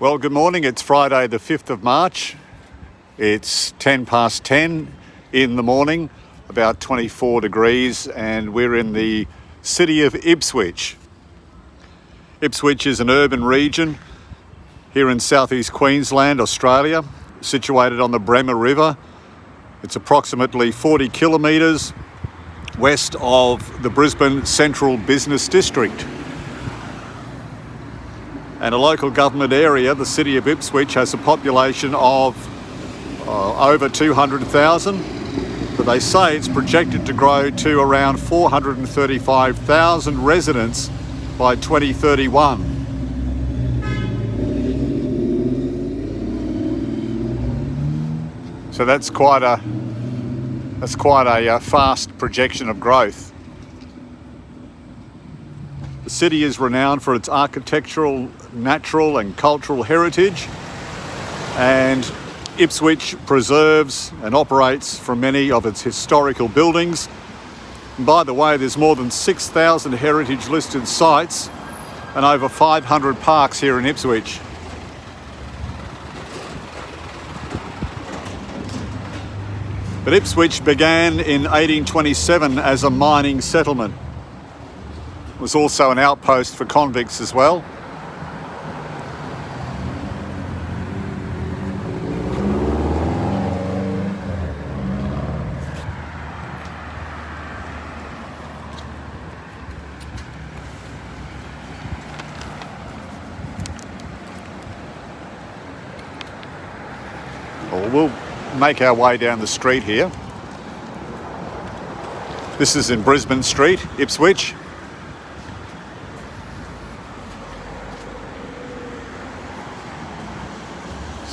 Well, good morning. It's Friday the 5th of March. It's 10 past 10 in the morning, about 24 degrees, and we're in the city of Ipswich. Ipswich is an urban region here in southeast Queensland, Australia, situated on the Bremer River. It's approximately 40 kilometres west of the Brisbane Central Business District. And a local government area, the city of Ipswich, has a population of over 200,000, but they say it's projected to grow to around 435,000 residents by 2031. So that's quite a fast projection of growth. The city is renowned for its architectural, natural and cultural heritage, and Ipswich preserves and operates from many of its historical buildings. And by the way, there's more than 6,000 heritage listed sites and over 500 parks here in Ipswich. But Ipswich began in 1827 as a mining settlement. It was also an outpost for convicts as well. Well, we'll make our way down the street here. This is in Brisbane Street, Ipswich.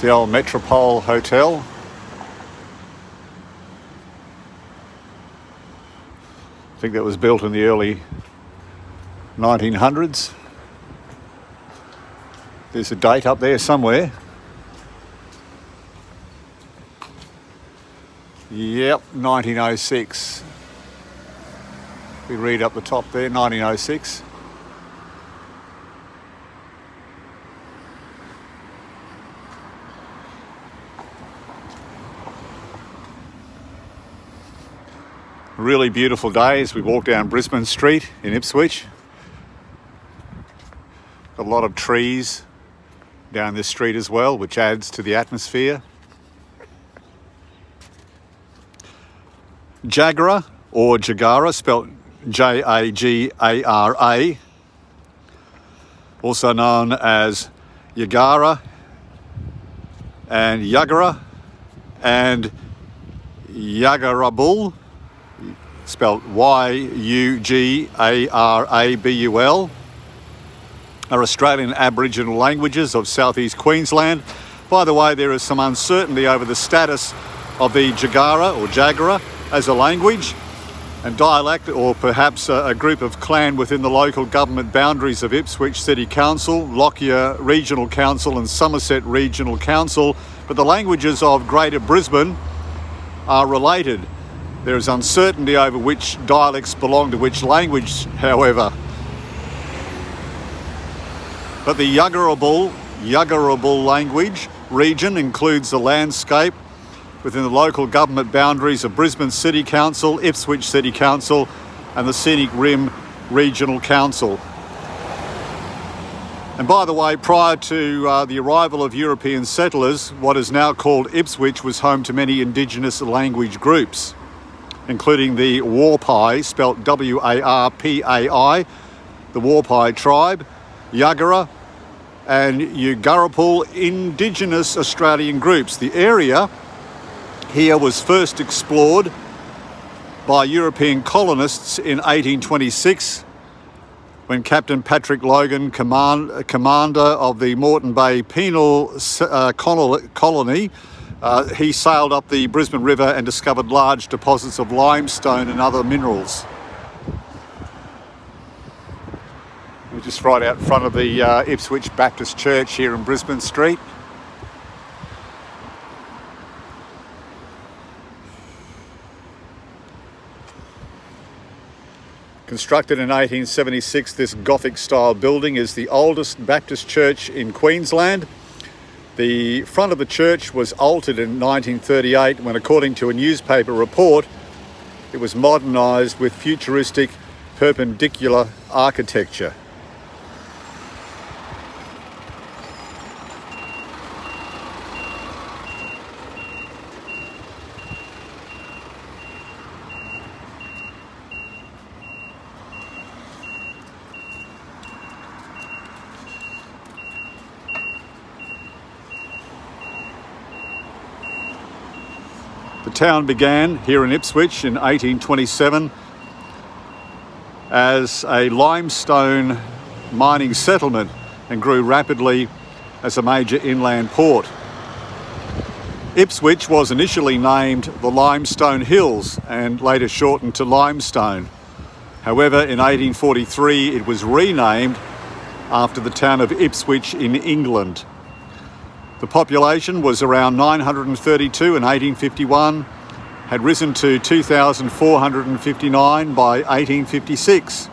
The old Metropole Hotel. I think that was built in the early 1900s. There's a date up there somewhere. Yep, 1906. We read up the top there, 1906. Really beautiful day as we walk down Brisbane Street in Ipswich. A lot of trees down this street as well, which adds to the atmosphere. Jagara, or Jagara, spelt Jagara, also known as Yagara and Yagara and Yagarabul, spelt Yugarabul, are Australian Aboriginal languages of southeast Queensland. By the way, there is some uncertainty over the status of the Jagara or Jagara as a language and dialect, or perhaps a group of clan within the local government boundaries of Ipswich City Council, Lockyer Regional Council and Somerset Regional Council, but the languages of Greater Brisbane are related. There is uncertainty over which dialects belong to which language, however. But the Yagarabul language region includes the landscape within the local government boundaries of Brisbane City Council, Ipswich City Council and the Scenic Rim Regional Council. And by the way, prior to the arrival of European settlers, what is now called Ipswich was home to many Indigenous language groups, including the Warpai, spelt W-A-R-P-A-I, the Warpai tribe, Yagara and Yugarapul Indigenous Australian groups. The area here was first explored by European colonists in 1826 when Captain Patrick Logan, commander of the Moreton Bay Penal Colony, he sailed up the Brisbane River and discovered large deposits of limestone and other minerals. We're just right out front of the Ipswich Baptist Church here in Brisbane Street. Constructed in 1876, this Gothic-style building is the oldest Baptist church in Queensland The front of the church was altered in 1938 when, according to a newspaper report, it was modernised with futuristic perpendicular architecture. The town began here in Ipswich in 1827 as a limestone mining settlement and grew rapidly as a major inland port. Ipswich was initially named the Limestone Hills and later shortened to Limestone. However, in 1843 it was renamed after the town of Ipswich in England. The population was around 932 in 1851, had risen to 2,459 by 1856,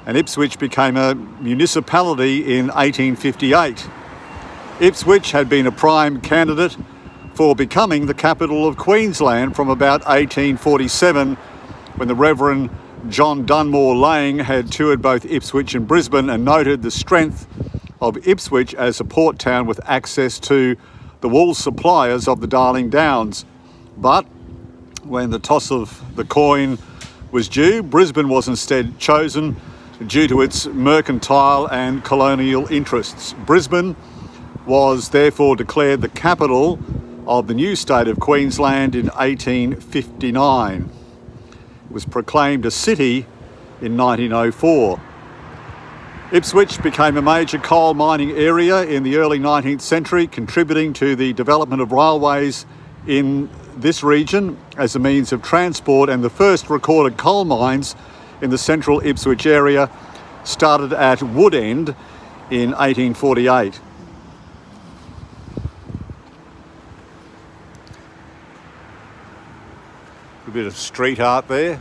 and Ipswich became a municipality in 1858. Ipswich had been a prime candidate for becoming the capital of Queensland from about 1847, when the Reverend John Dunmore Lang had toured both Ipswich and Brisbane and noted the strength of Ipswich as a port town with access to the wool suppliers of the Darling Downs. But when the toss of the coin was due, Brisbane was instead chosen due to its mercantile and colonial interests. Brisbane was therefore declared the capital of the new state of Queensland in 1859. It was proclaimed a city in 1904. Ipswich became a major coal mining area in the early 19th century, contributing to the development of railways in this region as a means of transport, and the first recorded coal mines in the central Ipswich area started at Woodend in 1848. A bit of street art there.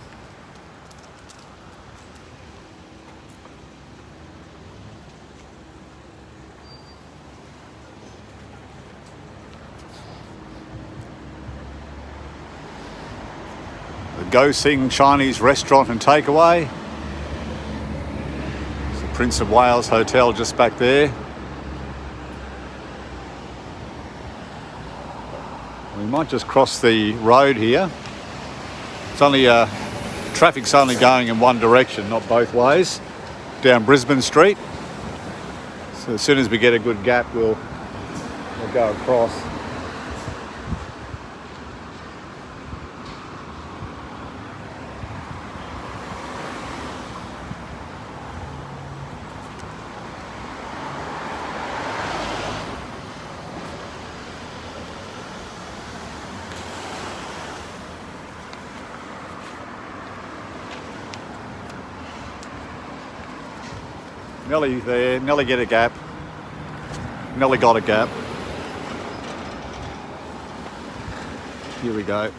Go Sing Chinese restaurant and takeaway. There's the Prince of Wales Hotel just back there. We might just cross the road here. It's only traffic's only going in one direction, not both ways, down Brisbane Street. So as soon as we get a good gap, we'll go across. Nearly there, nearly get a gap. Nearly got a gap. Here we go.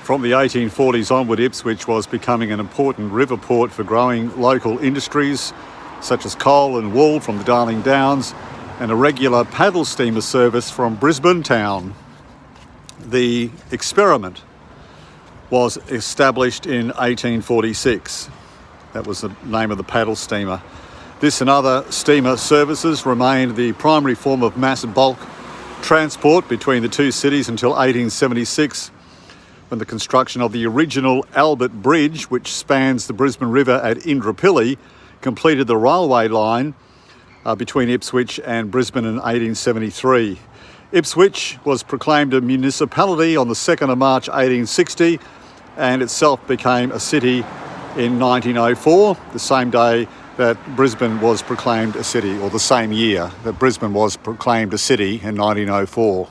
From the 1840s onward, Ipswich was becoming an important river port for growing local industries such as coal and wool from the Darling Downs, and a regular paddle steamer service from Brisbane town. The Explorerman was established in 1846. That was the name of the paddle steamer. This and other steamer services remained the primary form of mass bulk transport between the two cities until 1876, when the construction of the original Albert Bridge, which spans the Brisbane River at Indooroopilly, completed the railway line between Ipswich and Brisbane in 1873. Ipswich was proclaimed a municipality on the 2nd of March 1860 and itself became a city in 1904, the same day that Brisbane was proclaimed a city, or the same year that Brisbane was proclaimed a city in 1904.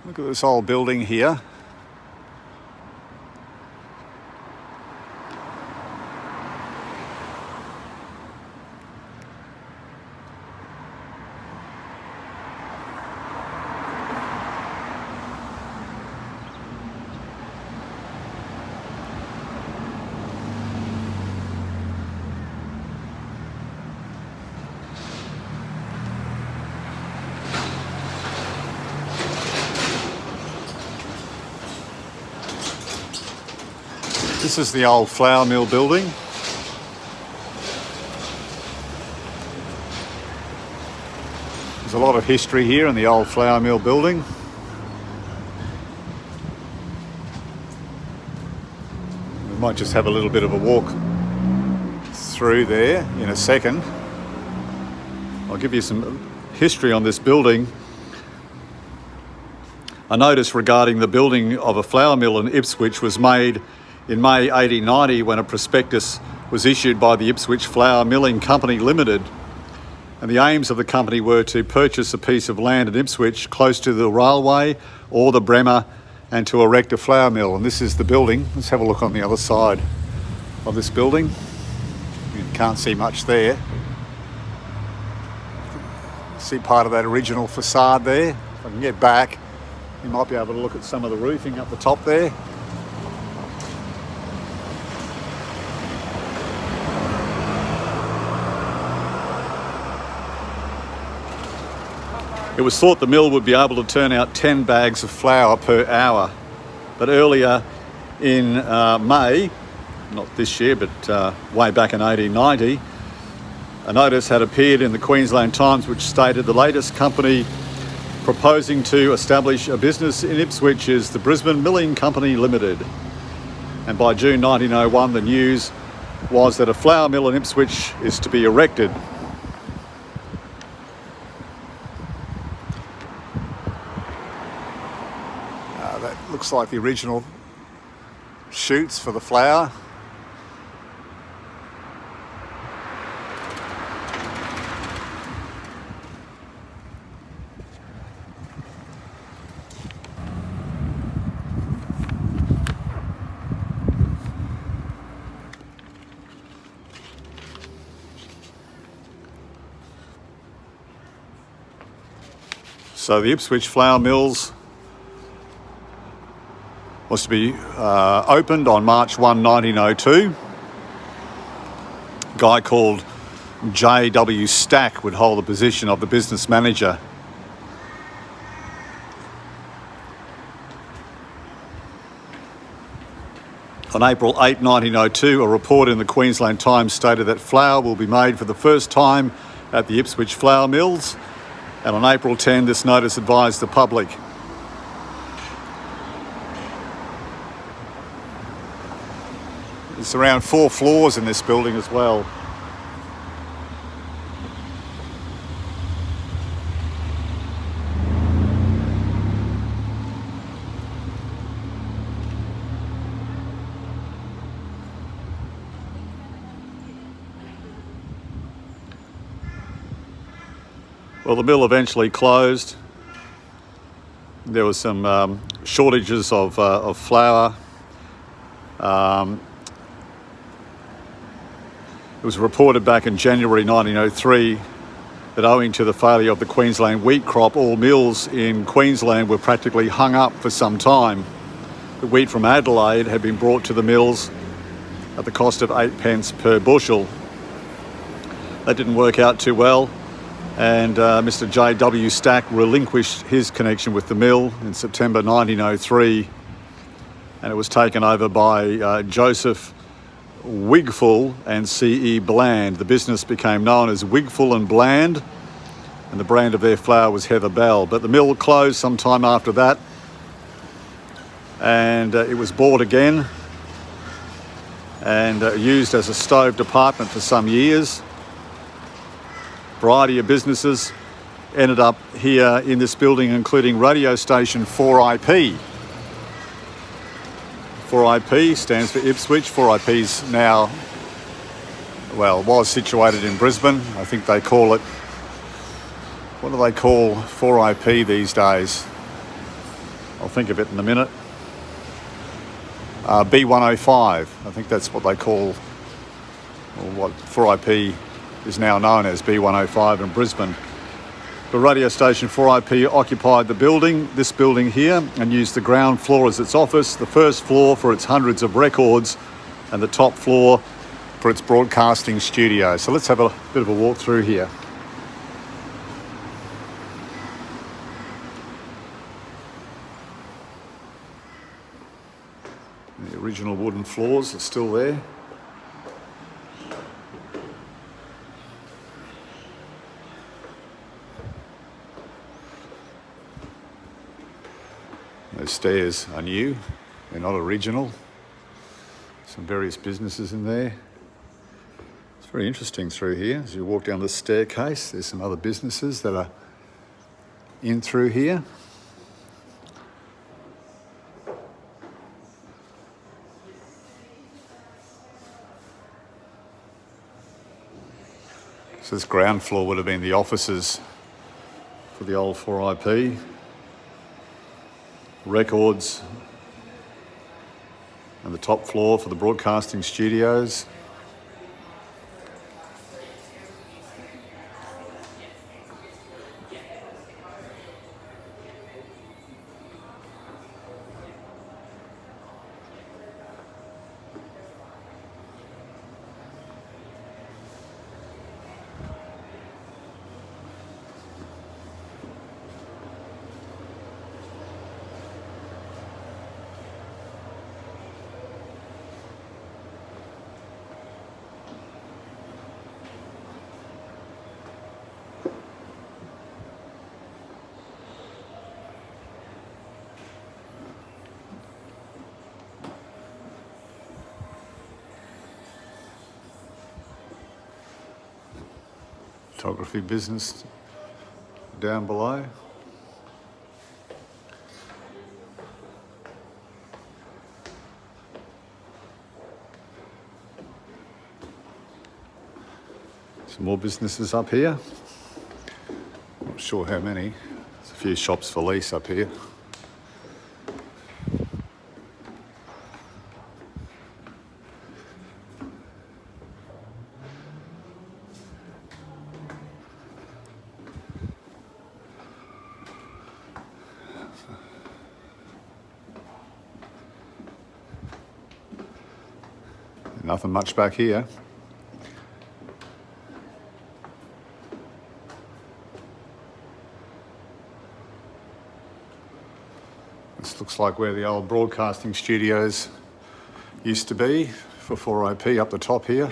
Look at this old building here. This is the old flour mill building. There's a lot of history here in the old flour mill building. We might just have a little bit of a walk through there in a second. I'll give you some history on this building. A notice regarding the building of a flour mill in Ipswich was made in May 1890 when a prospectus was issued by the Ipswich Flour Milling Company Limited. And the aims of the company were to purchase a piece of land in Ipswich close to the railway or the Bremer and to erect a flour mill. And this is the building. Let's have a look on the other side of this building. You can't see much there. See part of that original facade there. If I can get back, you might be able to look at some of the roofing up the top there. It was thought the mill would be able to turn out 10 bags of flour per hour. But earlier in May, not this year, but way back in 1890, a notice had appeared in the Queensland Times which stated the latest company proposing to establish a business in Ipswich is the Brisbane Milling Company Limited. And by June 1901, the news was that a flour mill in Ipswich is to be erected. That looks like the original chutes for the flour. So the Ipswich flour mills was to be opened on March 1, 1902. A guy called J.W. Stack would hold the position of the business manager. On April 8, 1902, a report in the Queensland Times stated that flour will be made for the first time at the Ipswich flour mills. And on April 10, this notice advised the public. There's around 4 floors in this building as well. Well, the mill eventually closed. There was some shortages of flour. It was reported back in January 1903 that owing to the failure of the Queensland wheat crop, all mills in Queensland were practically hung up for some time. The wheat from Adelaide had been brought to the mills at the cost of 8p per bushel. That didn't work out too well, and Mr. J.W. Stack relinquished his connection with the mill in September 1903, and it was taken over by Joseph Wigful and C.E. Bland. The business became known as Wigful and Bland, and the brand of their flour was Heather Bell. But the mill closed sometime after that, and it was bought again and used as a stove department for some years. Variety of businesses ended up here in this building, including radio station 4IP. 4IP stands for Ipswich. 4IP's now, well, was situated in Brisbane. I think they call it, what do they call 4IP these days? I'll think of it in a minute. B105, I think that's what they call, or what 4IP is now known as, B105 in Brisbane. The radio station 4IP occupied the building, this building here, and used the ground floor as its office, the first floor for its hundreds of records, and the top floor for its broadcasting studio. So let's have a bit of a walk through here. The original wooden floors are still there. Those stairs are new, they're not original. Some various businesses in there. It's very interesting through here. As you walk down the staircase, there's some other businesses that are in through here. So this ground floor would have been the offices for the old 4IP. Records, and the top floor for the broadcasting studios. Photography business down below. Some more businesses up here. Not sure how many. There's a few shops for lease up here. Nothing much back here. This looks like where the old broadcasting studios used to be for 4IP up the top here.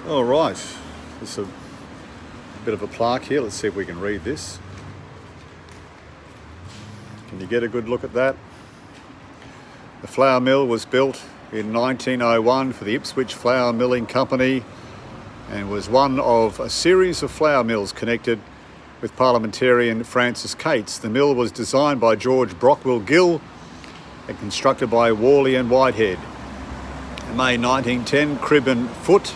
All right, there's a bit of a plaque here. Let's see if we can read this. Can you get a good look at that? The flour mill was built in 1901 for the Ipswich Flour Milling Company and was one of a series of flour mills connected with parliamentarian Francis Cates. The mill was designed by George Brockwell Gill and constructed by Worley and Whitehead. In May 1910, Cribb and Foote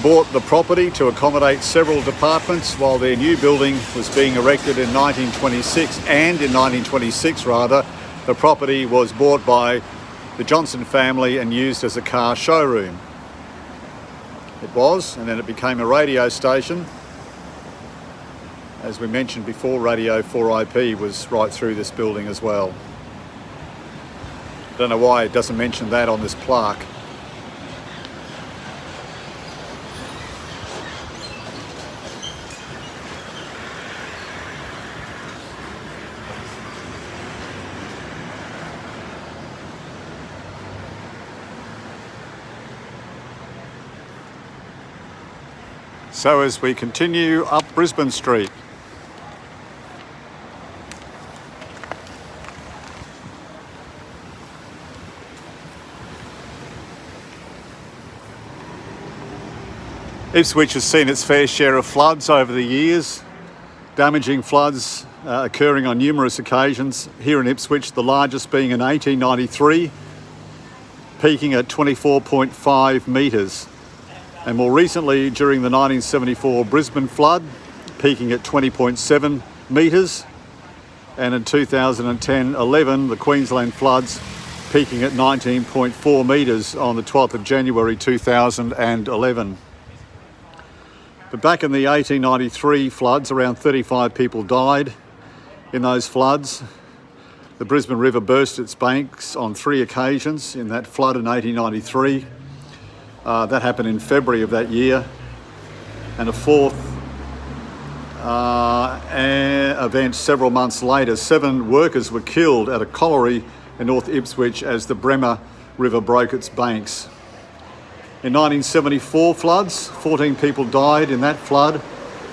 bought the property to accommodate several departments while their new building was being erected in 1926, The property was bought by the Johnson family and used as a car showroom. It was, and then it became a radio station. As we mentioned before, Radio 4IP was right through this building as well. Don't know why it doesn't mention that on this plaque. So as we continue up Brisbane Street, Ipswich has seen its fair share of floods over the years, damaging floods occurring on numerous occasions. Here in Ipswich, the largest being in 1893, peaking at 24.5 metres. And more recently, during the 1974 Brisbane flood, peaking at 20.7 metres. And in 2010-11, the Queensland floods, peaking at 19.4 metres on the 12th of January 2011. But back in the 1893 floods, around 35 people died in those floods. The Brisbane River burst its banks on 3 occasions in that flood in 1893. That happened in February of that year. And a fourth event several months later. 7 workers were killed at a colliery in North Ipswich as the Bremer River broke its banks. In 1974 floods, 14 people died in that flood.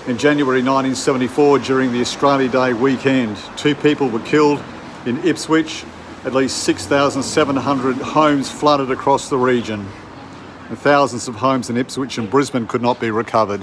In January 1974, during the Australia Day weekend, 2 people were killed in Ipswich. At least 6,700 homes flooded across the region. And thousands of homes in Ipswich and Brisbane could not be recovered.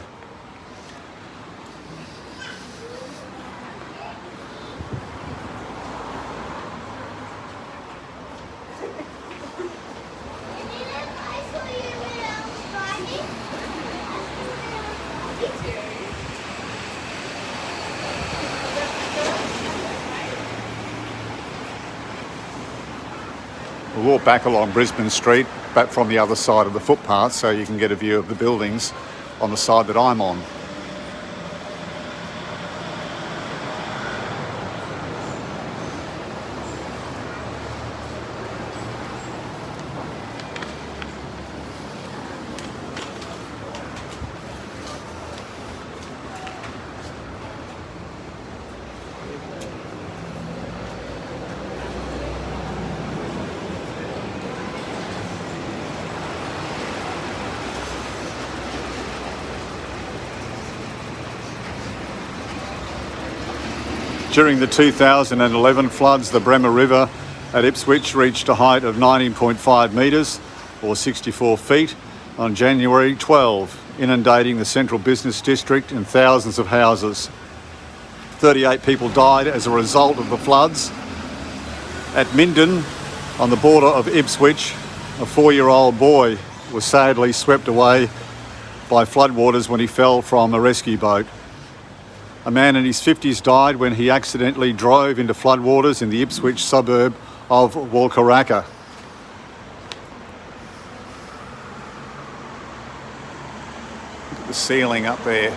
We'll walk back along Brisbane Street, back from the other side of the footpath, so you can get a view of the buildings on the side that I'm on. During the 2011 floods, the Bremer River at Ipswich reached a height of 19.5 metres or 64 feet on January 12, inundating the central business district and thousands of houses. 38 people died as a result of the floods. At Minden, on the border of Ipswich, a 4-year-old boy was sadly swept away by floodwaters when he fell from a rescue boat. A man in his 50s died when he accidentally drove into floodwaters in the Ipswich suburb of Walkaracka. Look at the ceiling up there.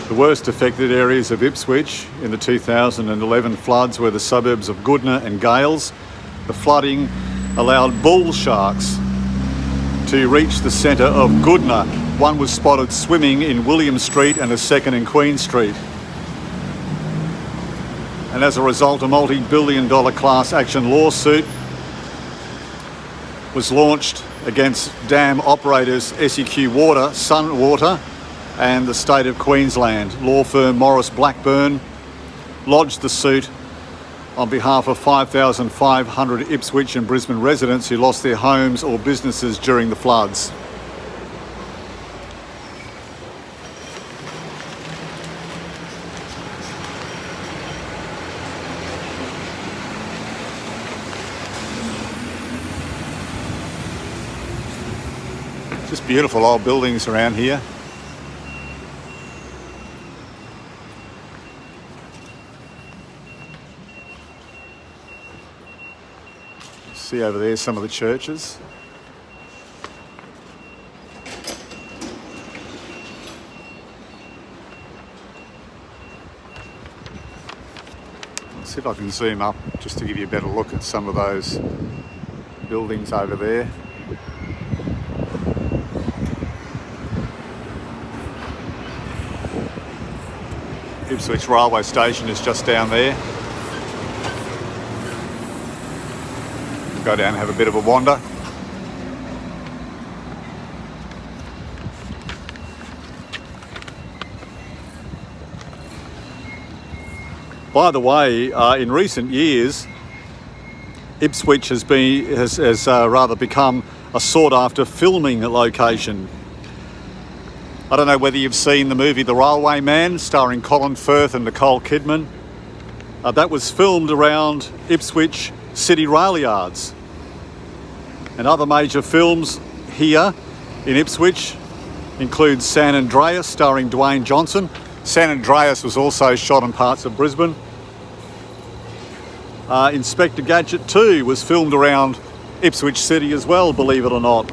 The worst affected areas of Ipswich in the 2011 floods were the suburbs of Goodna and Gales. The flooding allowed bull sharks to reach the centre of Goodna. One was spotted swimming in William Street and a second in Queen Street. And as a result, a multi-billion-dollar class action lawsuit was launched against dam operators SEQ Water, Sunwater, and the state of Queensland. Law firm Morris Blackburn lodged the suit on behalf of 5,500 Ipswich and Brisbane residents who lost their homes or businesses during the floods. Just beautiful old buildings around here. See over there some of the churches. Let's see if I can zoom up just to give you a better look at some of those buildings over there. Ipswich railway station is just down there. Go down and have a bit of a wander. By the way, in recent years, Ipswich has rather become a sought-after filming location. I don't know whether you've seen the movie The Railway Man, starring Colin Firth and Nicole Kidman. That was filmed around Ipswich City rail yards. And other major films here in Ipswich include San Andreas, starring Dwayne Johnson. San Andreas was also shot in parts of Brisbane. Inspector Gadget 2 was filmed around Ipswich City as well, believe it or not.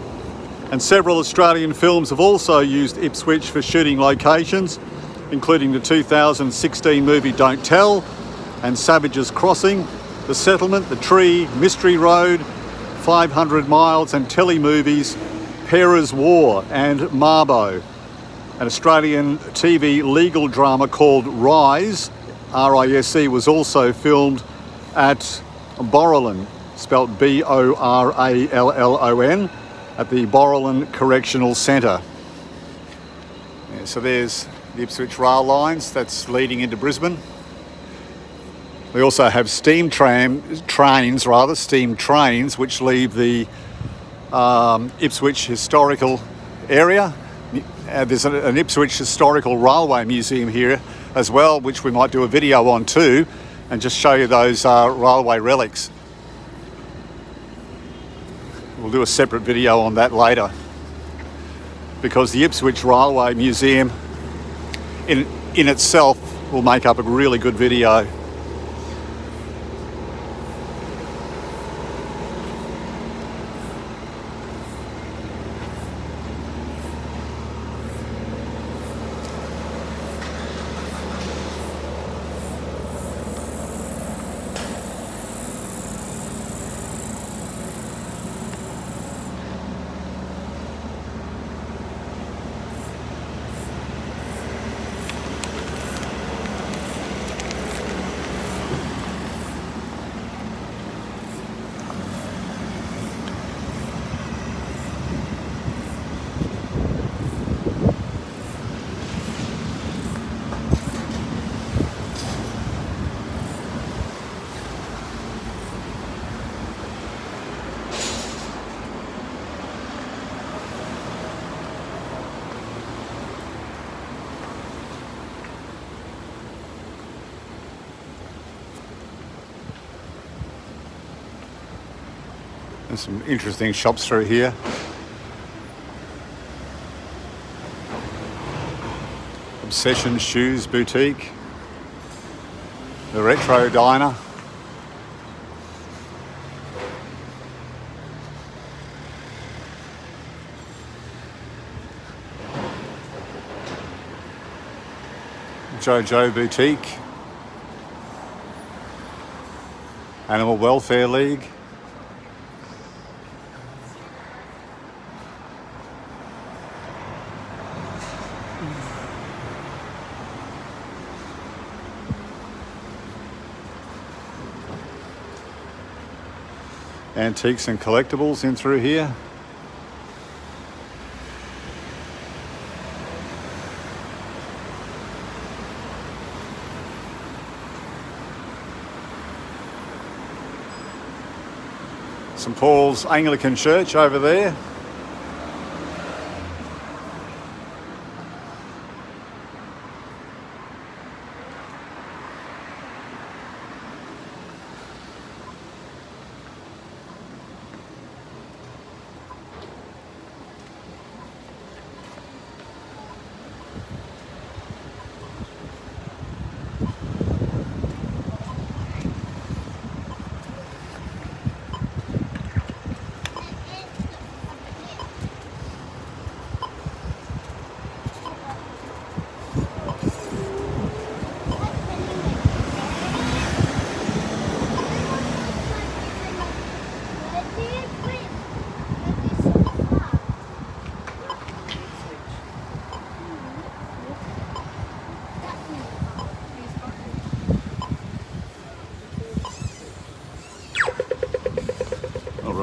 And several Australian films have also used Ipswich for shooting locations, including the 2016 movie Don't Tell and Savage's Crossing, The Settlement, The Tree, Mystery Road, 500 Miles, and telemovies Pera's War and Marbo. An Australian TV legal drama called Rise, R-I-S-E, was also filmed at Borrolon, spelt B-O-R-A-L-L-O-N, at the Borrolon Correctional Centre. Yeah, so there's the Ipswich rail lines that's leading into Brisbane. We also have steam trains, which leave the Ipswich historical area. There's an Ipswich Historical Railway Museum here as well, which we might do a video on too, and just show you those railway relics. We'll do a separate video on that later, because the Ipswich Railway Museum in itself will make up a really good video. There's some interesting shops through here. Obsession Shoes Boutique. The Retro Diner. Jojo Boutique. Animal Welfare League. Antiques and collectibles in through here. St Paul's Anglican Church over there.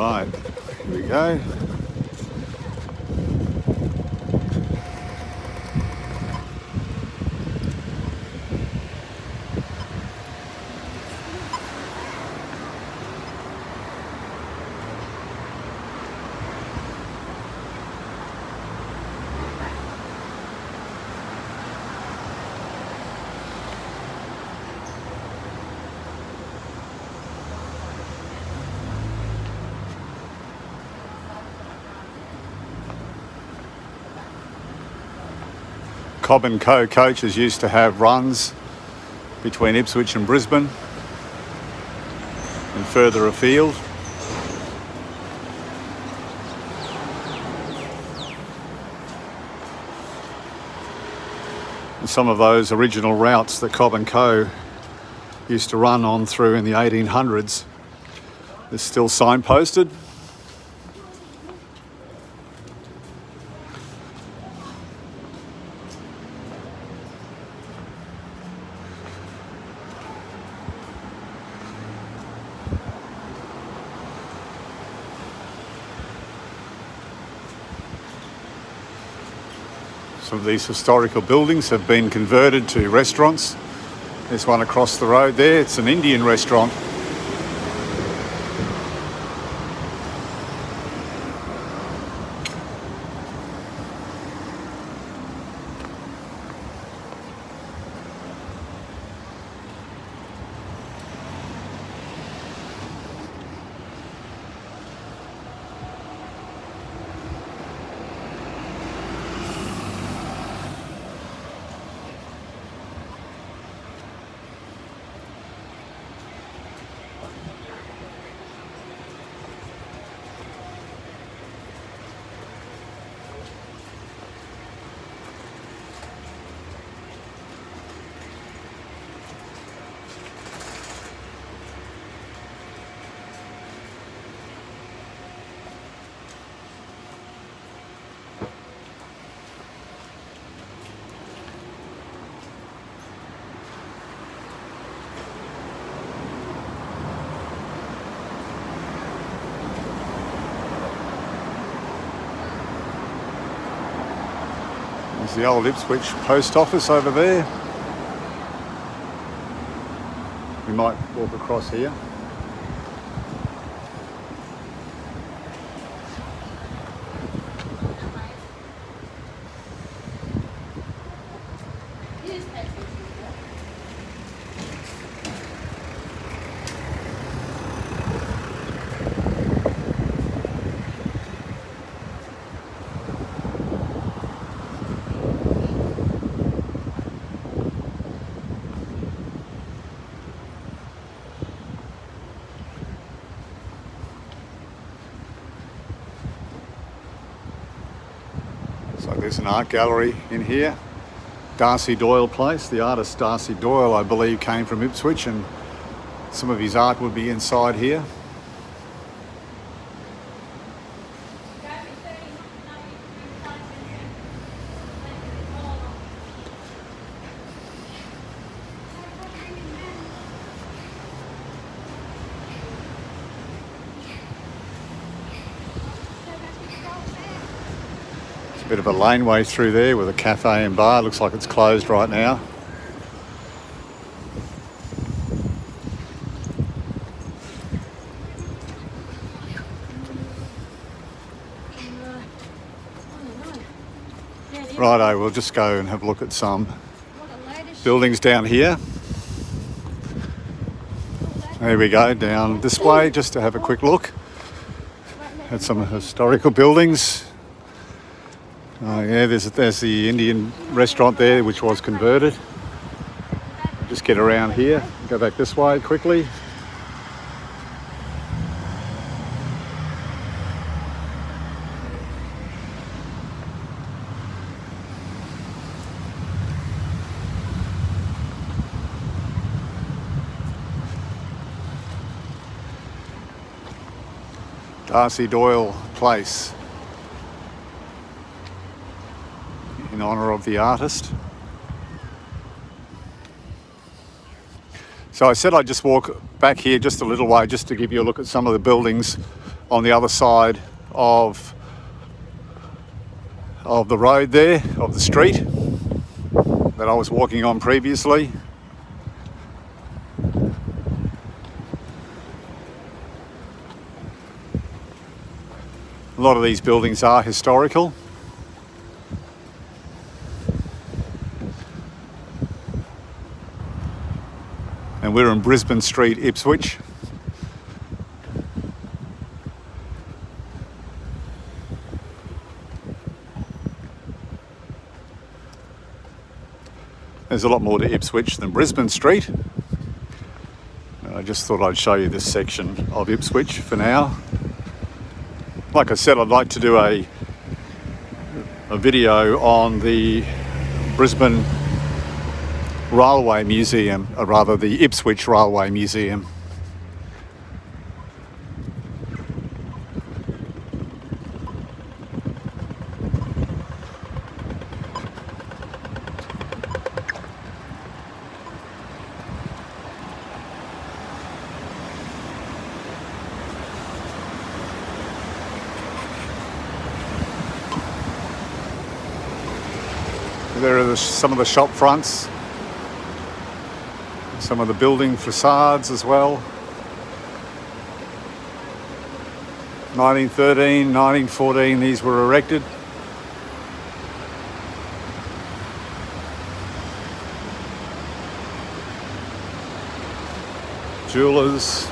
Right, here we go. Cobb & Co coaches used to have runs between Ipswich and Brisbane and further afield. And some of those original routes that Cobb & Co used to run on through in the 1800s is still signposted. Some of these historical buildings have been converted to restaurants. There's one across the road there, it's an Indian restaurant. There's the old Ipswich post office over there. We might walk across here. So there's an art gallery in here. Darcy Doyle Place. The artist Darcy Doyle, I believe, came from Ipswich, and some of his art would be inside here. A bit of a laneway through there with a cafe and bar. Looks like it's closed right now. Righto, we'll just go and have a look at some buildings down here. There we go, down this way just to have a quick look at some historical buildings. Yeah, there's the Indian restaurant there, which was converted. Just get around here, go back this way quickly. Darcy Doyle Place, in honour of the artist. So I said I'd just walk back here just a little way just to give you a look at some of the buildings on the other side of the road there, of the street that I was walking on previously. A lot of these buildings are historical. And we're in Brisbane Street, Ipswich. There's a lot more to Ipswich than Brisbane Street. I just thought I'd show you this section of Ipswich for now. Like I said, I'd like to do a video on the Brisbane Railway Museum, or rather the Ipswich Railway Museum. There are some of the shop fronts, some of the building facades as well. 1913, 1914, these were erected. Jewellers.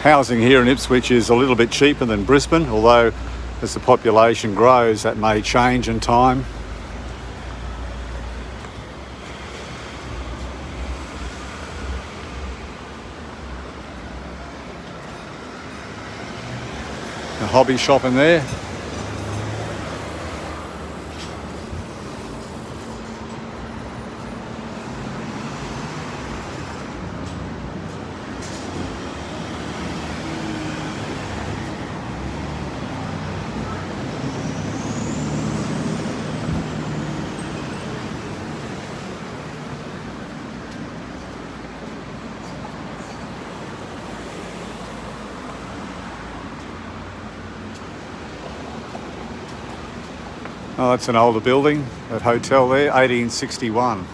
Housing here in Ipswich is a little bit cheaper than Brisbane, although as the population grows that may change in time. A hobby shop in there. Oh, that's an older building, that hotel there, 1861.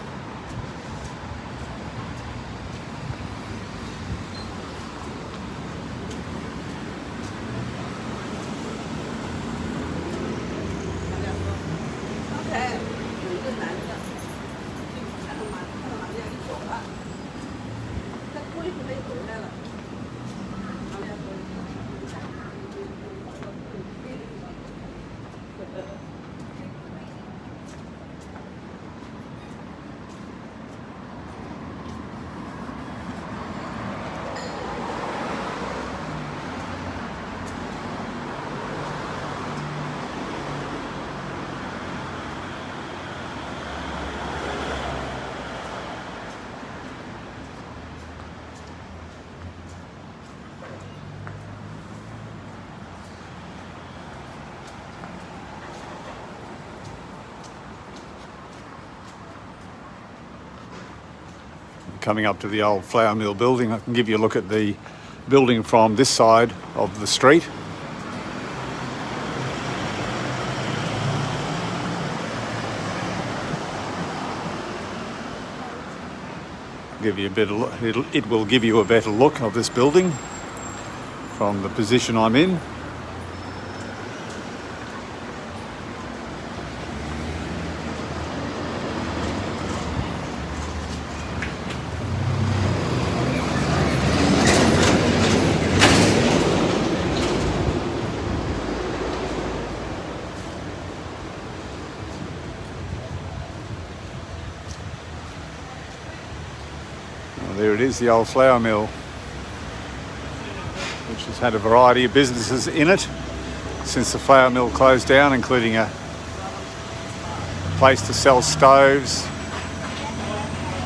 Coming up to the old flour mill building, I can give you a look at the building from this side of the street. Give you a better look. It will give you a better look of this building from the position I'm in. There it is, the old flour mill, which has had a variety of businesses in it since the flour mill closed down, including a place to sell stoves,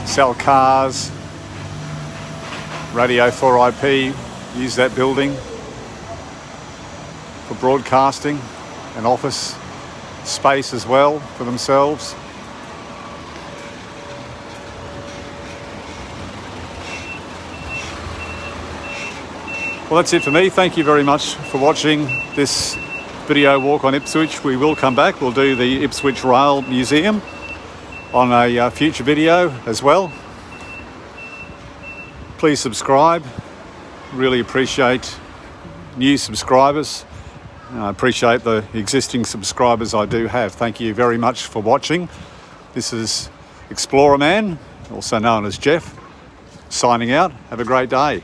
sell cars, radio 4IP, use that building for broadcasting and office space as well for themselves. Well, that's it for me. Thank you very much for watching this video walk on Ipswich. We will come back. We'll do the Ipswich Rail Museum on a future video as well. Please subscribe. Really appreciate new subscribers. I appreciate the existing subscribers I do have. Thank you very much for watching. This is Explorerman, also known as Jeff, signing out. Have a great day.